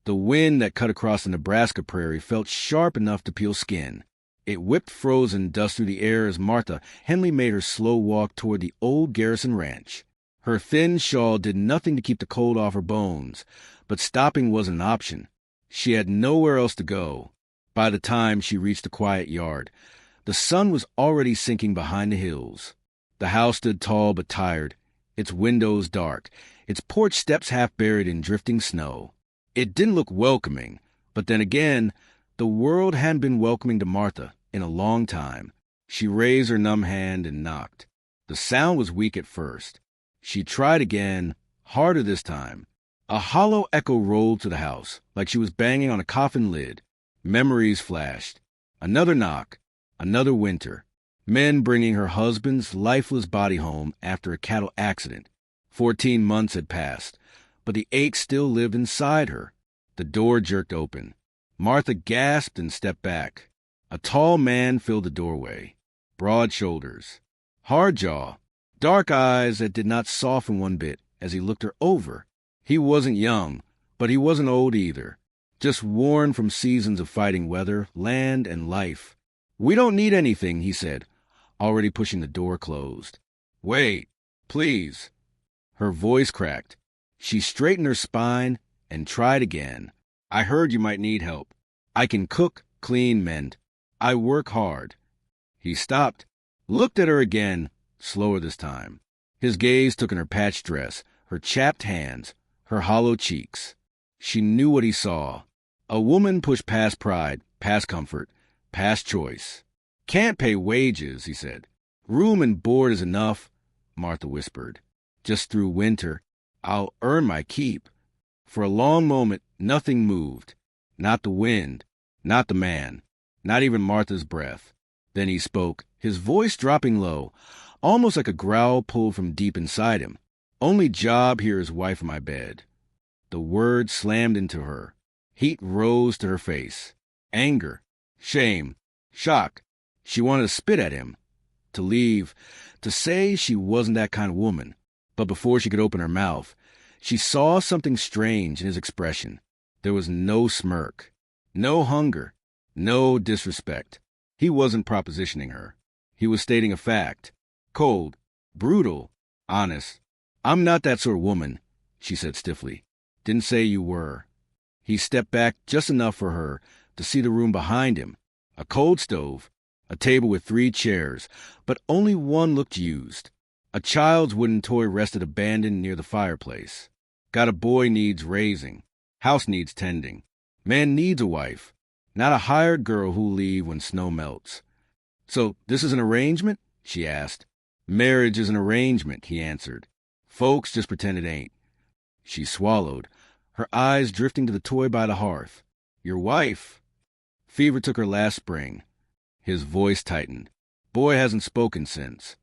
The wind that cut across the Nebraska prairie felt sharp enough to peel skin. It whipped frozen dust through the air as Martha Henley made her slow walk toward the old Garrison ranch. Her thin shawl did nothing to keep the cold off her bones, but stopping wasn't an option. She had nowhere else to go. By the time she reached the quiet yard, the sun was already sinking behind the hills. The house stood tall but tired, its windows dark, its porch steps half buried in drifting snow. It didn't look welcoming, but then again, the world hadn't been welcoming to Martha in a long time. She raised her numb hand and knocked. The sound was weak at first. She tried again, harder this time. A hollow echo rolled to the house, like she was banging on a coffin lid. Memories flashed. Another knock, another winter. Men bringing her husband's lifeless body home after a cattle accident. 14 months had passed, but the ache still lived inside her. The door jerked open. Martha gasped and stepped back. A tall man filled the doorway. Broad shoulders, hard jaw, dark eyes that did not soften one bit as he looked her over. He wasn't young, but he wasn't old either. Just worn from seasons of fighting weather, land, and life. "We don't need anything," he said, already pushing the door closed. "Wait, please." Her voice cracked. She straightened her spine and tried again. "I heard you might need help. I can cook, clean, mend. I work hard." He stopped, looked at her again, slower this time. His gaze took in her patched dress, her chapped hands, her hollow cheeks. She knew what he saw. A woman pushed past pride, past comfort, past choice. "Can't pay wages," he said. "Room and board is enough," Martha whispered. "Just through winter. I'll earn my keep." For a long moment, nothing moved. Not the wind, not the man, not even Martha's breath. Then he spoke, his voice dropping low, almost like a growl pulled from deep inside him. "Only job here is wife in my bed." The word slammed into her. Heat rose to her face. Anger, shame, shock. She wanted to spit at him, to leave, to say she wasn't that kind of woman. But before she could open her mouth, she saw something strange in his expression. There was no smirk, no hunger, no disrespect. He wasn't propositioning her. He was stating a fact. Cold, brutal, honest. "I'm not that sort of woman," she said stiffly. "Didn't say you were." He stepped back just enough for her to see the room behind him. A cold stove, a table with 3 chairs, but only one looked used. A child's wooden toy rested abandoned near the fireplace. Got a boy needs raising. House needs tending. Man needs a wife, not a hired girl who'll leave when snow melts. "So this is an arrangement?" she asked. "Marriage is an arrangement," he answered. "Folks just pretend it ain't." She swallowed, her eyes drifting to the toy by the hearth. "Your wife?" "Fever took her last spring." His voice tightened. "Boy hasn't spoken since."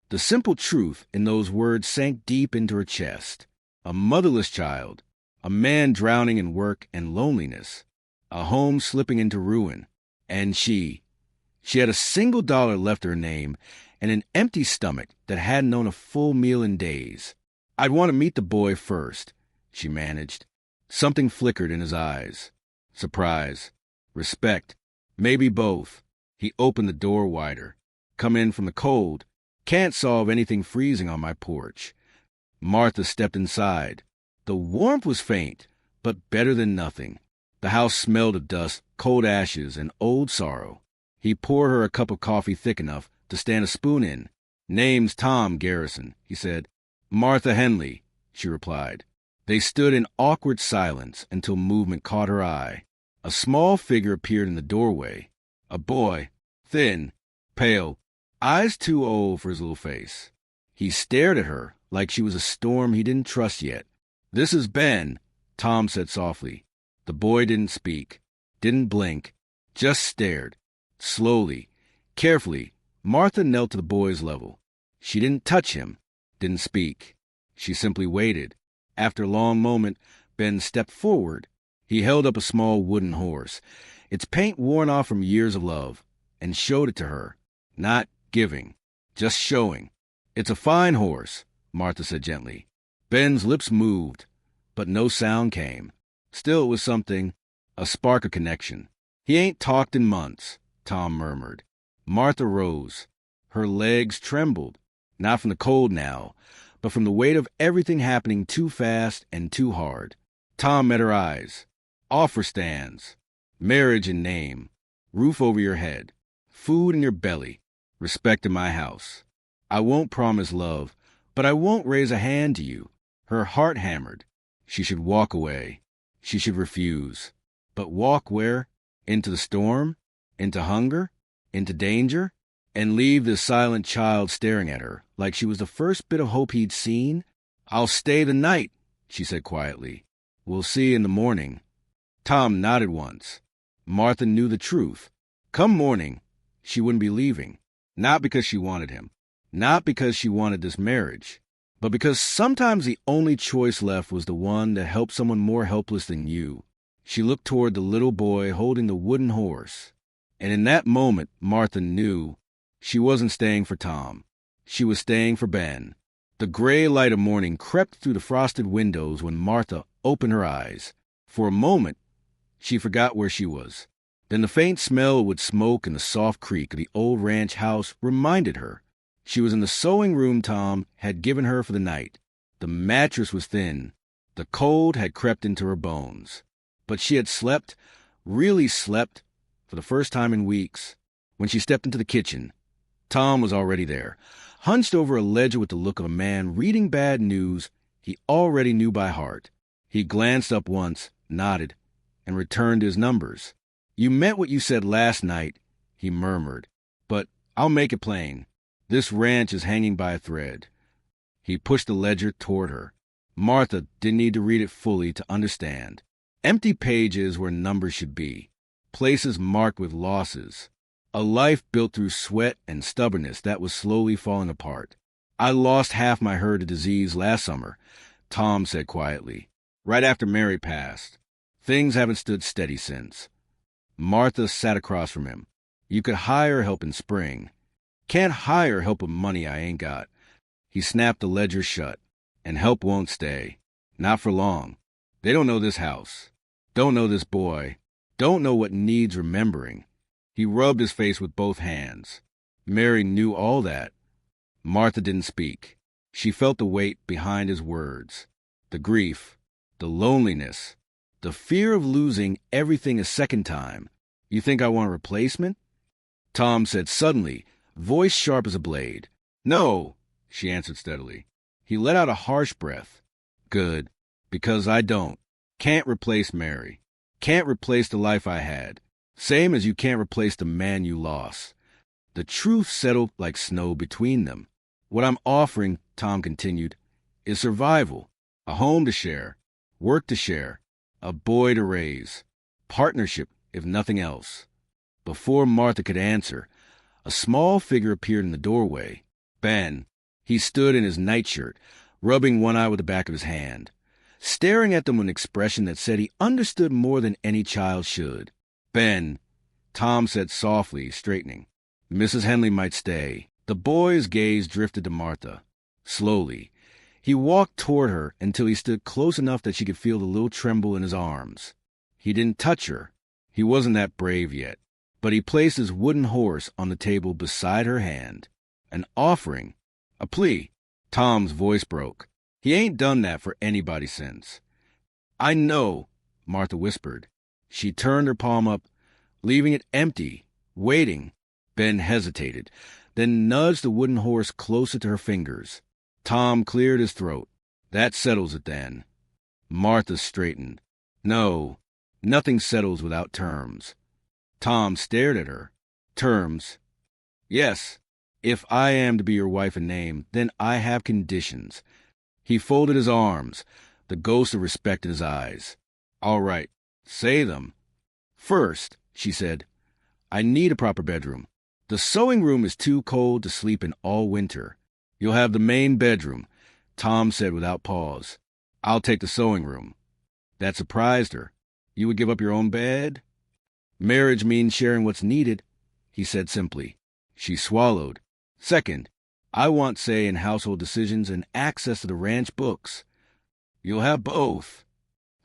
The simple truth in those words sank deep into her chest. A motherless child, a man drowning in work and loneliness, a home slipping into ruin, and she had a single dollar left to her name and an empty stomach that hadn't known a full meal in days. "I'd want to meet the boy first," she managed. Something flickered in his eyes. Surprise, respect, maybe both. He opened the door wider. "Come in from the cold. Can't solve anything freezing on my porch." Martha stepped inside. The warmth was faint, but better than nothing. The house smelled of dust, cold ashes, and old sorrow. He poured her a cup of coffee thick enough to stand a spoon in. "Name's Tom Garrison," he said. "Martha Henley," she replied. They stood in awkward silence until movement caught her eye. A small figure appeared in the doorway. A boy, thin, pale, eyes too old for his little face. He stared at her like she was a storm he didn't trust yet. "This is Ben," Tom said softly. The boy didn't speak, didn't blink, just stared. Slowly, carefully, Martha knelt to the boy's level. She didn't touch him, didn't speak. She simply waited. After a long moment, Ben stepped forward. He held up a small wooden horse, its paint worn off from years of love, and showed it to her. Not giving, just showing. "It's a fine horse," Martha said gently. Ben's lips moved, but no sound came. Still, it was something, a spark of connection. "He ain't talked in months," Tom murmured. Martha rose. Her legs trembled, not from the cold now, but from the weight of everything happening too fast and too hard. Tom met her eyes. "Offer stands. Marriage in name. Roof over your head. Food in your belly. Respect in my house. I won't promise love, but I won't raise a hand to you." Her heart hammered. She should walk away. She should refuse. But walk where? Into the storm? Into hunger? Into danger? And leave this silent child staring at her like she was the first bit of hope he'd seen? "I'll stay the night," she said quietly. "We'll see in the morning." Tom nodded once. Martha knew the truth. Come morning, she wouldn't be leaving. Not because she wanted him. Not because she wanted this marriage. But because sometimes the only choice left was the one that helped someone more helpless than you. She looked toward the little boy holding the wooden horse. And in that moment, Martha knew she wasn't staying for Tom. She was staying for Ben. The gray light of morning crept through the frosted windows when Martha opened her eyes. For a moment, she forgot where she was. Then the faint smell of wood smoke and the soft creak of the old ranch house reminded her. She was in the sewing room Tom had given her for the night. The mattress was thin. The cold had crept into her bones. But she had slept, really slept, for the first time in weeks. When she stepped into the kitchen, Tom was already there, hunched over a ledger with the look of a man reading bad news he already knew by heart. He glanced up once, nodded, and returned his numbers. "You meant what you said last night," he murmured. "But I'll make it plain. This ranch is hanging by a thread." He pushed the ledger toward her. Martha didn't need to read it fully to understand. Empty pages where numbers should be. Places marked with losses. A life built through sweat and stubbornness that was slowly falling apart. "I lost half my herd of disease last summer," Tom said quietly, "right after Mary passed. Things haven't stood steady since." Martha sat across from him. "You could hire help in spring." "Can't hire help with money I ain't got." He snapped the ledger shut. "And help won't stay. Not for long. They don't know this house. Don't know this boy. Don't know what needs remembering." He rubbed his face with both hands. Mary knew all that. Martha didn't speak. She felt the weight behind his words. The grief. The loneliness. The fear of losing everything a second time. "You think I want a replacement?" Tom said suddenly, voice sharp as a blade. "No," she answered steadily. He let out a harsh breath. "Good, because I don't. Can't replace Mary. Can't replace the life I had. Same as you can't replace the man you lost." The truth settled like snow between them. "What I'm offering," Tom continued, "is survival. A home to share. Work to share. A boy to raise. Partnership, if nothing else." Before Martha could answer, a small figure appeared in the doorway. Ben. He stood in his nightshirt, rubbing one eye with the back of his hand, staring at them with an expression that said he understood more than any child should. "Ben," Tom said softly, straightening. "Mrs. Henley might stay." The boy's gaze drifted to Martha. Slowly, he walked toward her until he stood close enough that she could feel the little tremble in his arms. He didn't touch her. He wasn't that brave yet. But he placed his wooden horse on the table beside her hand. An offering. A plea. Tom's voice broke. He ain't done that for anybody since. "I know," Martha whispered. She turned her palm up, leaving it empty, waiting. Ben hesitated, then nudged the wooden horse closer to her fingers. Tom cleared his throat. "That settles it, then." Martha straightened. "No, nothing settles without terms." Tom stared at her. "Terms?" "Yes. If I am to be your wife in name, then I have conditions." He folded his arms, the ghost of respect in his eyes. "All right, say them." "First," she said, "I need a proper bedroom. The sewing room is too cold to sleep in all winter." "You'll have the main bedroom," Tom said without pause. "I'll take the sewing room." That surprised her. "You would give up your own bed?" "Marriage means sharing what's needed," he said simply. She swallowed. "Second, I want say in household decisions and access to the ranch books." "You'll have both."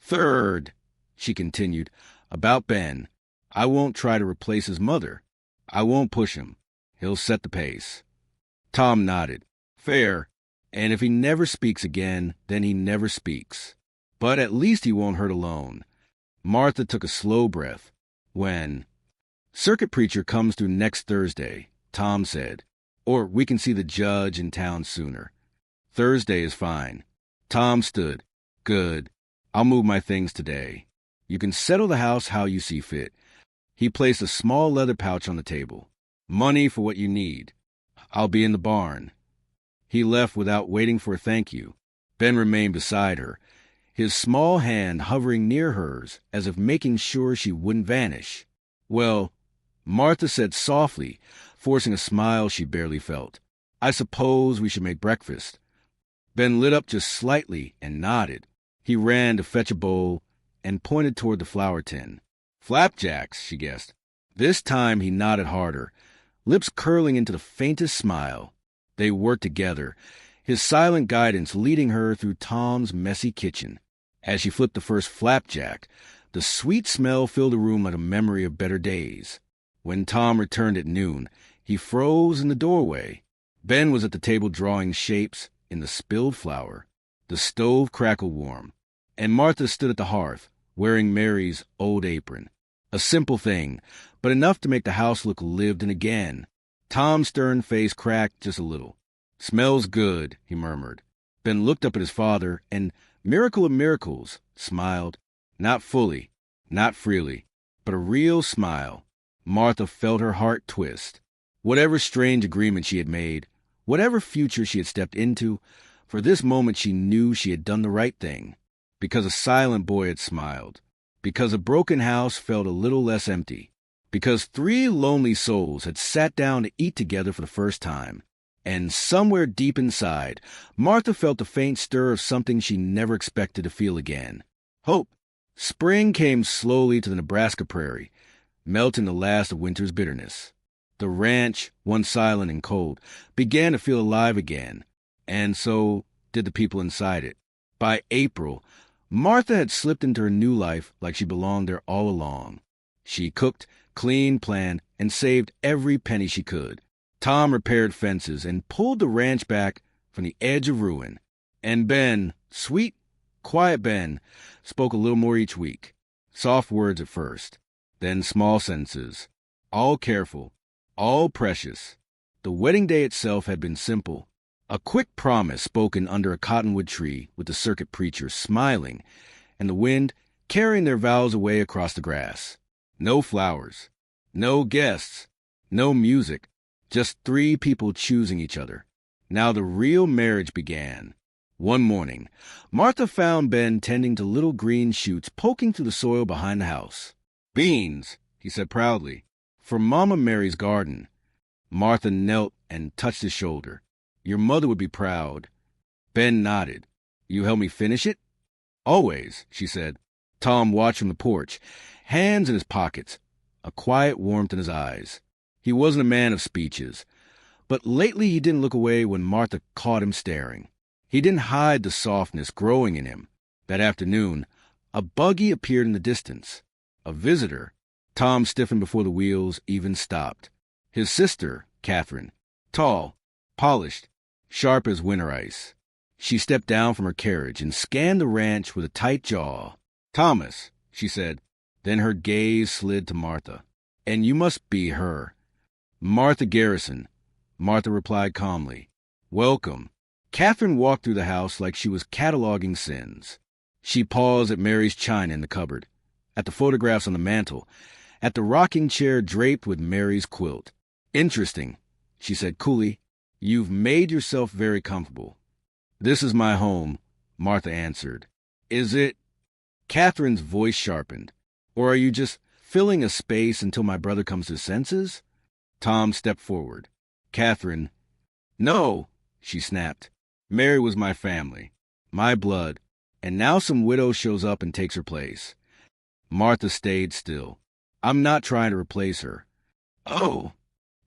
"Third." she continued. About Ben. I won't try to replace his mother. I won't push him. He'll set the pace. Tom nodded. Fair. And if he never speaks again, then he never speaks. But at least he won't hurt alone. Martha took a slow breath. When circuit preacher comes through next Thursday, Tom said. Or we can see the judge in town sooner. Thursday is fine. Tom stood. Good. I'll move my things today. You can settle the house how you see fit. He placed a small leather pouch on the table. Money for what you need. I'll be in the barn. He left without waiting for a thank you. Ben remained beside her, his small hand hovering near hers as if making sure she wouldn't vanish. Well, Martha said softly, forcing a smile she barely felt. I suppose we should make breakfast. Ben lit up just slightly and nodded. He ran to fetch a bowl and pointed toward the flour tin. Flapjacks, she guessed. This time he nodded harder, lips curling into the faintest smile. They worked together, his silent guidance leading her through Tom's messy kitchen. As she flipped the first flapjack, the sweet smell filled the room like a memory of better days. When Tom returned at noon, he froze in the doorway. Ben was at the table drawing shapes in the spilled flour. The stove crackled warm, and Martha stood at the hearth, wearing Mary's old apron. A simple thing, but enough to make the house look lived in again. Tom's stern face cracked just a little. Smells good, he murmured. Ben looked up at his father and, miracle of miracles, smiled. Not fully, not freely, but a real smile. Martha felt her heart twist. Whatever strange agreement she had made, whatever future she had stepped into, for this moment she knew she had done the right thing. Because a silent boy had smiled. Because a broken house felt a little less empty. Because 3 lonely souls had sat down to eat together for the first time. And somewhere deep inside, Martha felt a faint stir of something she never expected to feel again. Hope. Spring came slowly to the Nebraska prairie, melting the last of winter's bitterness. The ranch, once silent and cold, began to feel alive again, and so did the people inside it. By April, Martha had slipped into her new life like she belonged there all along. She cooked, cleaned, planned, and saved every penny she could. Tom repaired fences and pulled the ranch back from the edge of ruin. And Ben, sweet, quiet Ben, spoke a little more each week. Soft words at first, then small sentences, all careful, all precious. The wedding day itself had been simple. A quick promise spoken under a cottonwood tree with the circuit preacher smiling and the wind carrying their vows away across the grass. No flowers, no guests, no music, just 3 people choosing each other. Now the real marriage began. One morning, Martha found Ben tending to little green shoots poking through the soil behind the house. Beans, he said proudly, for Mama Mary's garden. Martha knelt and touched his shoulder. Your mother would be proud. Ben nodded. You help me finish it? Always, she said. Tom watched from the porch, hands in his pockets, a quiet warmth in his eyes. He wasn't a man of speeches, but lately he didn't look away when Martha caught him staring. He didn't hide the softness growing in him. That afternoon, a buggy appeared in the distance. A visitor. Tom stiffened before the wheels even stopped. His sister, Catherine, tall, polished, sharp as winter ice. She stepped down from her carriage and scanned the ranch with a tight jaw. Thomas, she said. Then her gaze slid to Martha. And you must be her. Martha Garrison, Martha replied calmly. Welcome. Catherine walked through the house like she was cataloging sins. She paused at Mary's china in the cupboard, at the photographs on the mantel, at the rocking chair draped with Mary's quilt. Interesting, she said coolly. You've made yourself very comfortable. This is my home, Martha answered. Is it? Catherine's voice sharpened. Or are you just filling a space until my brother comes to his senses? Tom stepped forward. Catherine. No, she snapped. Mary was my family, my blood, and now some widow shows up and takes her place. Martha stayed still. I'm not trying to replace her. Oh,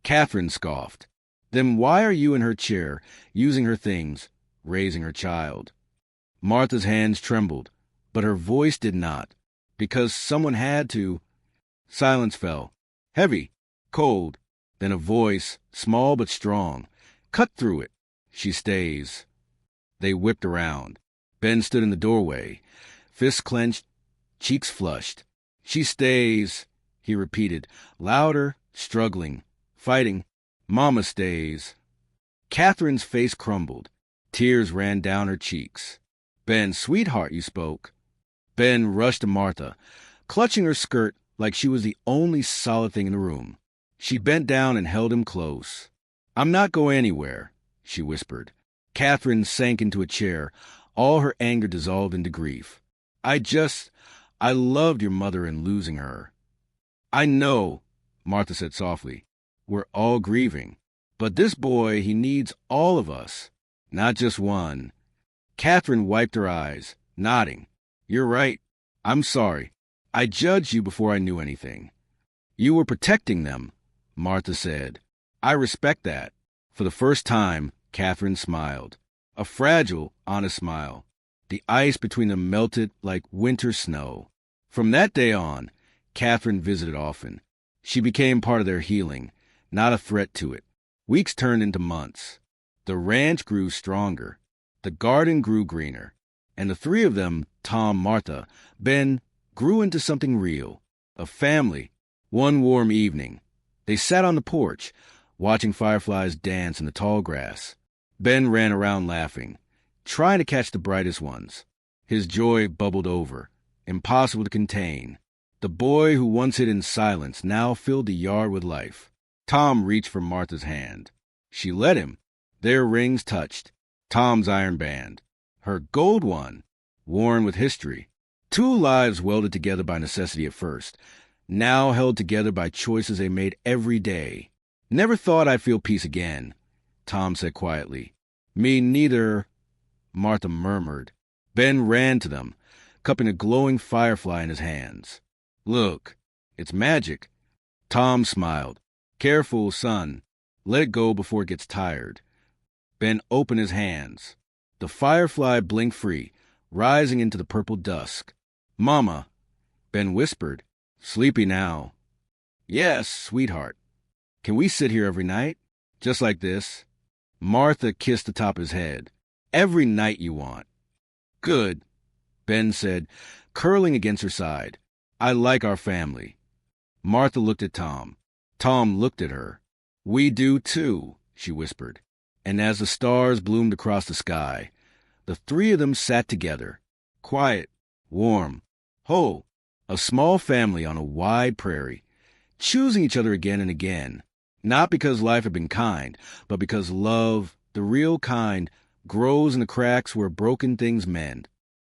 Catherine scoffed. Then why are you in her chair, using her things, raising her child? Martha's hands trembled, but her voice did not. Because someone had to. Silence fell. Heavy, cold, then a voice, small but strong. Cut through it. She stays. They whipped around. Ben stood in the doorway, fists clenched, cheeks flushed. She stays, he repeated, louder, struggling, fighting. Mama stays. Catherine's face crumbled. Tears ran down her cheeks. Ben, sweetheart, you spoke. Ben rushed to Martha, clutching her skirt like she was the only solid thing in the room. She bent down and held him close. I'm not going anywhere, she whispered. Catherine sank into a chair, all her anger dissolved into grief. I loved your mother and losing her. I know, Martha said softly. We're all grieving. But this boy, he needs all of us, not just one. Catherine wiped her eyes, nodding. You're right. I'm sorry. I judged you before I knew anything. You were protecting them, Martha said. I respect that. For the first time, Catherine smiled. A fragile, honest smile. The ice between them melted like winter snow. From that day on, Catherine visited often. She became part of their healing, not a threat to it. Weeks turned into months. The ranch grew stronger. The garden grew greener. And the three of them, Tom, Martha, Ben, grew into something real. A family. One warm evening, they sat on the porch, watching fireflies dance in the tall grass. Ben ran around laughing, trying to catch the brightest ones. His joy bubbled over, impossible to contain. The boy who once hid in silence now filled the yard with life. Tom reached for Martha's hand. She let him. Their rings touched. Tom's iron band. Her gold one, worn with history. Two lives welded together by necessity at first, now held together by choices they made every day. Never thought I'd feel peace again, Tom said quietly. Me neither, Martha murmured. Ben ran to them, cupping a glowing firefly in his hands. Look, it's magic. Tom smiled. Careful, son. Let it go before it gets tired. Ben opened his hands. The firefly blinked free, rising into the purple dusk. Mama, Ben whispered. Sleepy now. Yes, sweetheart. Can we sit here every night? Just like this? Martha kissed the top of his head. Every night you want. Good, Ben said, curling against her side. I like our family. Martha looked at Tom. Tom looked at her. We do too, she whispered. And as the stars bloomed across the sky, the three of them sat together, quiet, warm, whole, a small family on a wide prairie, choosing each other again and again, not because life had been kind, but because love, the real kind, grows in the cracks where broken things mend.